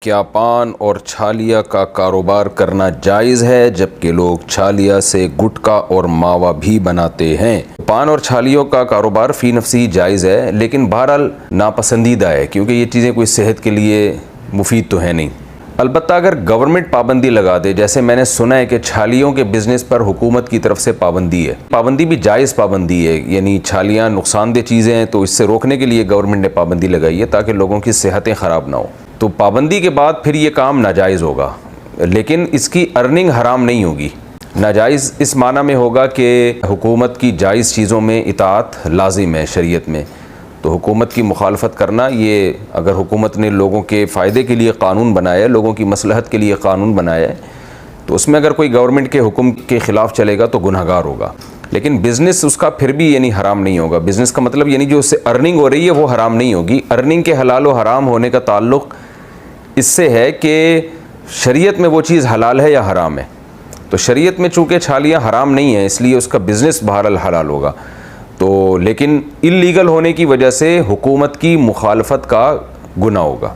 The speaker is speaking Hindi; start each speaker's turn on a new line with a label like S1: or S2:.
S1: क्या पान और छालिया का कारोबार करना जायज़ है जबकि लोग छालिया से गुटखा और मावा भी बनाते हैं। पान और छालियों का कारोबार फ़ी नफ्सी जायज़ है, लेकिन बहरहाल नापसंदीदा है क्योंकि ये चीज़ें कोई सेहत के लिए मुफीद तो है नहीं। अलबत्ता अगर गवर्नमेंट पाबंदी लगा दे, जैसे मैंने सुना है कि छालियों के बिज़नेस पर हुकूमत की तरफ से पाबंदी है, पाबंदी भी जायज़ पाबंदी है, यानी छालियाँ नुकसानदेह चीज़ें हैं तो इससे रोकने के लिए गवर्नमेंट ने पाबंदी लगाई है ताकि लोगों की सेहतें ख़राब ना हो। तो पाबंदी के बाद फिर ये काम नाजायज़ होगा, लेकिन इसकी अर्निंग हराम नहीं होगी। नाजायज़ इस माना में होगा कि हुकूमत की जायज़ चीज़ों में इताअत लाजिम है शरीयत में, तो हुकूमत की मुखालफत करना, ये अगर हुकूमत ने लोगों के फ़ायदे के लिए कानून बनाया है, लोगों की मसलहत के लिए कानून बनाया है, तो उसमें अगर कोई गवर्नमेंट के हुक्म के ख़िलाफ़ चलेगा तो गुनहगार होगा। लेकिन बिज़नेस उसका फिर भी यानी हराम नहीं होगा। बिज़नेस का मतलब यानी जो उससे अर्निंग हो रही है वो हराम नहीं होगी। अर्निंग के हलाल व हराम होने का ताल्लुक़ इससे है कि शरीयत में वो चीज़ हलाल है या हराम है। तो शरीयत में चूँकि छालियाँ हराम नहीं है इसलिए उसका बिज़नेस बहरहाल हलाल होगा, तो लेकिन इल्लीगल होने की वजह से हुकूमत की मुखालफत का गुनाह होगा।